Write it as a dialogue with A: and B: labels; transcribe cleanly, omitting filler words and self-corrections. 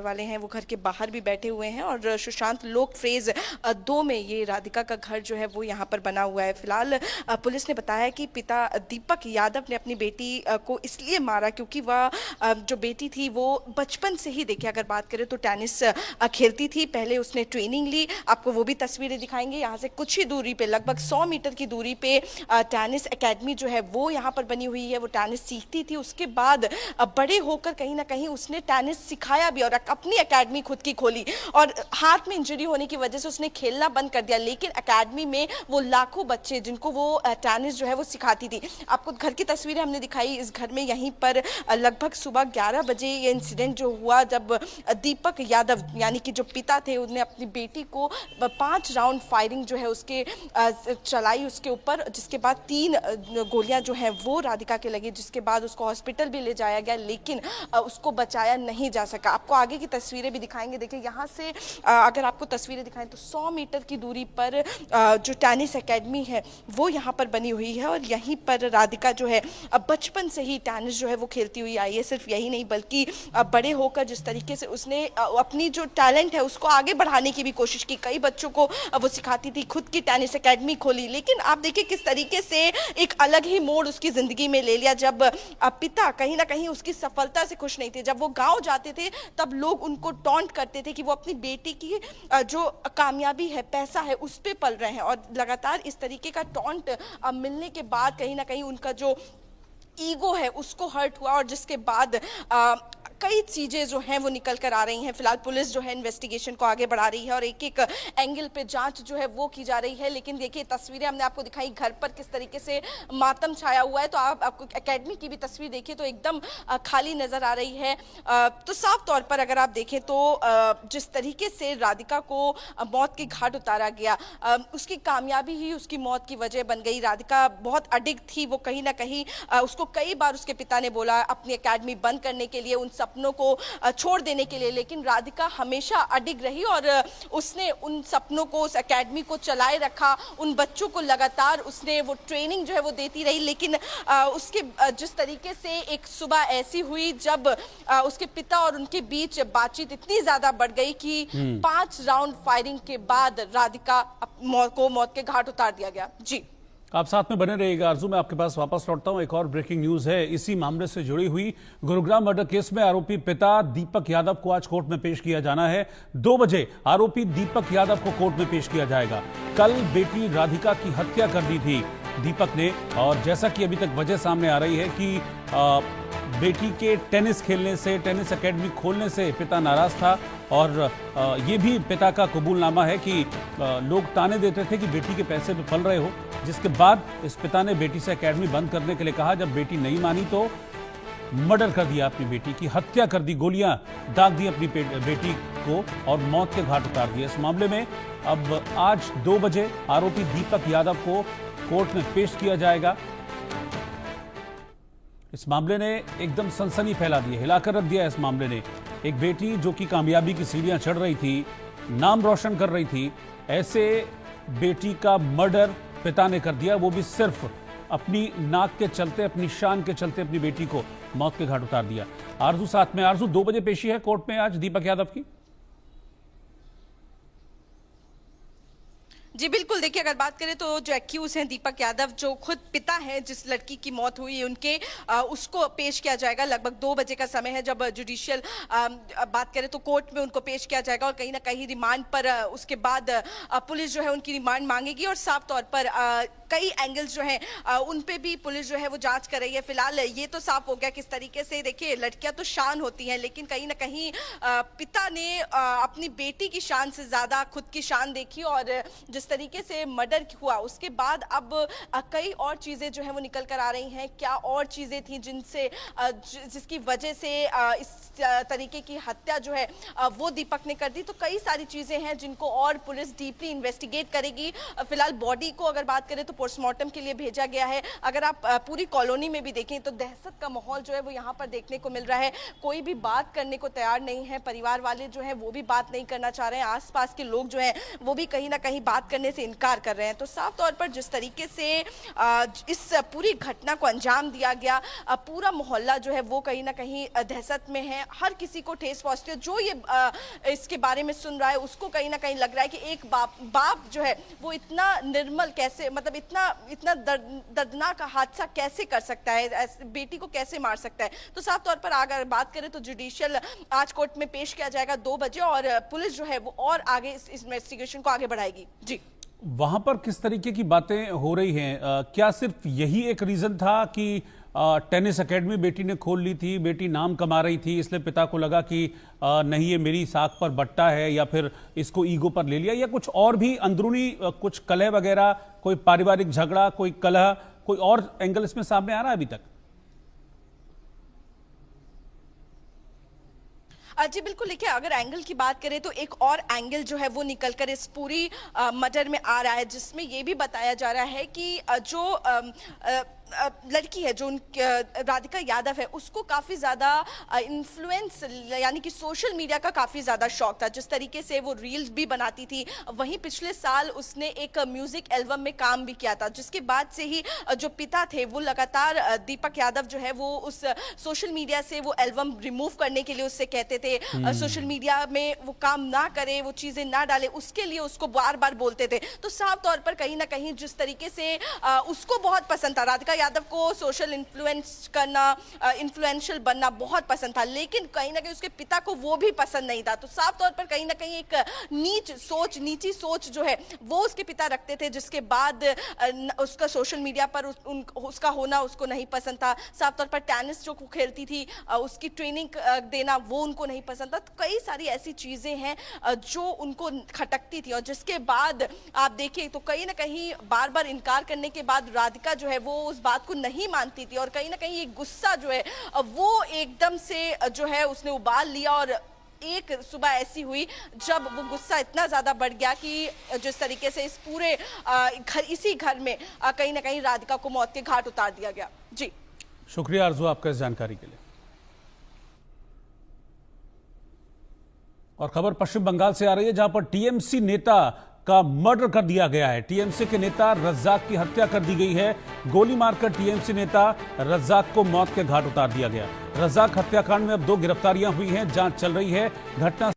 A: वाले हैं वो घर के बाहर भी बैठे हुए हैं और सुशांत लोक फेज 2 में ये राधिका का घर जो है वो यहाँ पर बना हुआ है। फिलहाल पुलिस ने बताया कि पिता दीपक यादव ने अपनी बेटी को इसलिए मारा क्योंकि वह जो बेटी थी वो बचपन से ही, देखिए अगर बात करें तो टेनिस खेलती थी। पहले उसने ट्रेनिंग ली, आपको वो भी तस्वीरें दिखाएंगे। यहाँ से कुछ ही दूरी पे, लगभग 100 मीटर की दूरी पे टेनिस एकेडमी जो है वो यहाँ पर बनी हुई है। वो टेनिस सीखती थी, उसके बाद बड़े होकर कहीं ना कहीं उसने टेनिस सिखाया भी और अपनी एकेडमी खुद की खोली। और हाथ में इंजरी होने की वजह से उसने खेलना बंद कर दिया, लेकिन एकेडमी में वो लाखों बच्चे जिनको वो टेनिस जो है वो सिखाती थी। आपको घर की तस्वीरें हमने दिखाई। इस घर में यहीं पर लगभग सुबह 11 बजे ये इंसिडेंट जो हुआ, जब दीपक यादव यानी कि जो पिता थे उन्होंने अपनी बेटी को 5 राउंड फायरिंग जो है उसके चलाई उसके ऊपर, जिसके बाद 3 गोलियां जो है वो राधिका के लगी, जिसके बाद उसको हॉस्पिटल भी ले जाया गया, लेकिन उसको बचाया नहीं जा सका। आपको आगे की तस्वीरें भी दिखाएंगे। देखिए यहाँ से अगर आपको तस्वीरें दिखाएं तो 100 मीटर की दूरी पर जो टेनिस एकेडमी है वो यहाँ पर बनी हुई है और यहीं पर राधिका जो है बचपन से ही टेनिस जो है वो खेलती हुई आई है। सिर्फ यही नहीं बल्कि बड़े होकर जिस तरीके से उसने अपनी जो टैलेंट है उसको आगे बढ़ाने की भी कोशिश की। कई बच्चों को वो सिखाती थी, खुद की टेनिस एकेडमी खोली। लेकिन आप देखिए किस तरीके से एक अलग ही मोड़ उसकी जिंदगी में ले लिया, जब पिता कहीं ना कहीं उसकी सफलता से खुश नहीं थे। जब वो गाँव जाते थे तब लोग उनको टॉन्ट करते थे कि वो अपनी बेटी की जो कामयाबी है, पैसा है, उस पे पल रहे हैं। और लगातार इस तरीके का टॉन्ट मिलने के बाद कहीं ना कहीं उनका जो ईगो है उसको हर्ट हुआ और जिसके बाद कई चीजें जो हैं वो निकल कर आ रही हैं। फिलहाल पुलिस जो है इन्वेस्टिगेशन को आगे बढ़ा रही है और एक एक एंगल पे जांच जो है वो की जा रही है। लेकिन देखिए तस्वीरें हमने आपको दिखाई, घर पर किस तरीके से मातम छाया हुआ है। तो आपको एकेडमी की भी तस्वीर देखिए तो एकदम खाली नजर आ रही है। तो साफ तौर पर अगर आप देखें तो जिस तरीके से राधिका को मौत के घाट उतारा गया, उसकी कामयाबी ही उसकी मौत की वजह बन गई। राधिका बहुत अडिग थी, वो कहीं ना कहीं उसको कई बार उसके पिता ने बोला अपनी एकेडमी बंद करने के लिए, उन सपनों को छोड़ देने के लिए, लेकिन राधिका हमेशा अडिग रही और उसने उन सपनों को, उस एकेडमी को चलाए रखा। उन बच्चों को लगातार उसने वो ट्रेनिंग जो है वो देती रही। लेकिन उसके जिस तरीके से एक सुबह ऐसी हुई जब उसके पिता और उनके बीच बातचीत इतनी ज्यादा बढ़ गई कि 5 राउंड फायरिंग के बाद राधिका को मौत के घाट उतार दिया गया। जी,
B: आप साथ में बने रहिएगा। आरजू, मैं आपके पास वापस लौटता हूं। एक और ब्रेकिंग न्यूज है इसी मामले से जुड़ी हुई। गुरुग्राम मर्डर केस में आरोपी पिता दीपक यादव को आज कोर्ट में पेश किया जाना है। 2 बजे आरोपी दीपक यादव को कोर्ट में पेश किया जाएगा। कल बेटी राधिका की हत्या कर दी थी दीपक ने, और जैसा कि अभी तक वजह सामने आ रही है कि बेटी के टेनिस खेलने से, टेनिस एकेडमी खोलने से पिता नाराज था। और ये भी पिता का कबूलनामा है कि लोग ताने देते थे कि बेटी के पैसे पे पल रहे हो, जिसके बाद इस पिता ने बेटी से एकेडमी बंद करने के लिए कहा। जब बेटी नहीं मानी तो मर्डर कर दिया, अपनी बेटी की हत्या कर दी, गोलियां दाग दी अपनी बेटी को और मौत के घाट उतार दिया। इस मामले में अब आज 2 बजे आरोपी दीपक यादव को कोर्ट में पेश किया जाएगा। इस मामले ने एकदम सनसनी फैला दी, हिलाकर रख दिया। इस मामले ने एक बेटी जो कि कामयाबी की सीढ़ियां चढ़ रही थी, नाम रोशन कर रही थी, ऐसे बेटी का मर्डर पिता ने कर दिया, वो भी सिर्फ अपनी नाक के चलते, अपनी शान के चलते अपनी बेटी को मौत के घाट उतार दिया। आरजू साथ में। आरजू, 2 बजे पेशी है कोर्ट में आज दीपक यादव की।
A: जी बिल्कुल। देखिए अगर बात करें तो जो एक्यूज हैं दीपक यादव, जो खुद पिता हैं जिस लड़की की मौत हुई, उनके उसको पेश किया जाएगा। लगभग 2 बजे का समय है जब जुडिशियल बात करें तो कोर्ट में उनको पेश किया जाएगा और कहीं ना कहीं रिमांड पर उसके बाद पुलिस जो है उनकी रिमांड मांगेगी। और साफ तौर पर कई एंगल्स जो हैं उन पे भी पुलिस जो है वो जांच कर रही है। फिलहाल ये तो साफ हो गया किस तरीके से, देखिए लड़कियां तो शान होती हैं, लेकिन कहीं ना कहीं पिता ने अपनी बेटी की शान से ज्यादा खुद की शान देखी और जिस तरीके से मर्डर हुआ उसके बाद अब कई और चीजें जो है वो निकल कर आ रही हैं। क्या और चीजें थी जिनसे जिसकी वजह से इस तरीके की हत्या जो है वो दीपक ने कर दी। तो कई सारी चीजें हैं जिनको और पुलिस डीपली इन्वेस्टिगेट करेगी। फिलहाल बॉडी को अगर बात करें तो पोस्टमार्टम के लिए भेजा गया है। अगर आप पूरी कॉलोनी में भी देखें तो दहशत का माहौल जो है वो यहाँ पर देखने को मिल रहा है। कोई भी बात करने को तैयार नहीं है, परिवार वाले जो है वो भी बात नहीं करना चाह रहे हैं, आसपास के लोग जो है वो भी कहीं ना कहीं बात करने से इनकार कर रहे हैं। तो साफ तौर पर जिस तरीके से इस पूरी घटना को अंजाम दिया गया, पूरा मोहल्ला जो है वो कहीं ना कहीं दहशत में है। हर किसी को ठेस पहुंचती है, जो ये इसके बारे में सुन रहा है उसको कहीं ना कहीं लग रहा है कि एक बाप जो है वो इतना निर्मल कैसे, मतलब इतना दर्दनाक हादसा कैसे कर सकता है, बेटी को कैसे मार सकता है। तो साफ तौर पर अगर बात करें तो जुडिशियल आज कोर्ट में पेश किया जाएगा 2 बजे और पुलिस जो है वो और आगे इस इन्वेस्टिगेशन को आगे बढ़ाएगी। जी,
B: वहां पर किस तरीके की बातें हो रही हैं? क्या सिर्फ यही एक रीजन था कि टेनिस एकेडमी बेटी ने खोल ली थी, बेटी नाम कमा रही थी, इसलिए पिता को लगा कि नहीं ये मेरी साख पर बट्टा है, या फिर इसको ईगो पर ले लिया, या कुछ और भी अंदरूनी कुछ कलह वगैरह, कोई पारिवारिक झगड़ा, कोई कलह, कोई और एंगल इसमें सामने आ रहा है अभी तक?
A: जी बिल्कुल, देखिए अगर एंगल की बात करें तो एक और एंगल जो है वो निकलकर इस पूरी मर्डर में आ रहा है, जिसमें ये भी बताया जा रहा है कि जो लड़की है, जो राधिका यादव है, उसको काफ़ी ज़्यादा इन्फ्लुएंस यानी कि सोशल मीडिया का काफ़ी ज़्यादा शौक था। जिस तरीके से वो रील्स भी बनाती थी, वहीं पिछले साल उसने एक म्यूज़िक एल्बम में काम भी किया था, जिसके बाद से ही जो पिता थे वो लगातार दीपक यादव जो है वो उस सोशल मीडिया से वो एल्बम रिमूव करने के लिए उससे कहते थे, सोशल मीडिया में वो काम ना करे, वो चीज़ें ना डाले, उसके लिए उसको बार बार बोलते थे। तो साफ तौर पर कहीं ना कहीं जिस तरीके से उसको बहुत पसंद था, राधिका यादव को सोशल इन्फ्लुएंस करना, इन्फ्लुएंशियल बनना बहुत पसंद था, लेकिन कहीं ना कहीं उसके पिता को वो भी पसंद नहीं था। तो साफ तौर पर कहीं ना कहीं एक नीची सोच जो है वो उसके पिता रखते थे, जिसके बाद उसका सोशल मीडिया पर उसका होना उसको नहीं पसंद था। साफ तौर पर टेनिस जो खेलती थी उसकी ट्रेनिंग देना वो उनको नहीं पसंद था। तो कई सारी ऐसी चीजें हैं जो उनको खटकती थी, और जिसके बाद आप देखिए तो कहीं ना कहीं बार बार इनकार करने के बाद राधिका जो है वो उस बात को नहीं मानती थी, और कहीं ना कहीं ये गुस्सा जो है वो एकदम से जो है उसने उबाल लिया, और एक सुबह ऐसी हुई जब वो गुस्सा इतना ज्यादा बढ़ गया कि जिस तरीके से इस पूरे इसी घर में कहीं ना कहीं राधिका को मौत के घाट उतार दिया गया। जी,
B: शुक्रिया आरजू आपका इस जानकारी के लिए। और खबर पश्चिम बंगाल से आ रही है, जहां पर टीएमसी नेता का मर्डर कर दिया गया है। टीएमसी के नेता रज्जाक की हत्या कर दी गई है। गोली मारकर टीएमसी नेता रज्जाक को मौत के घाट उतार दिया गया। रज्जाक हत्याकांड में अब 2 गिरफ्तारियां हुई हैं, जांच चल रही है। घटना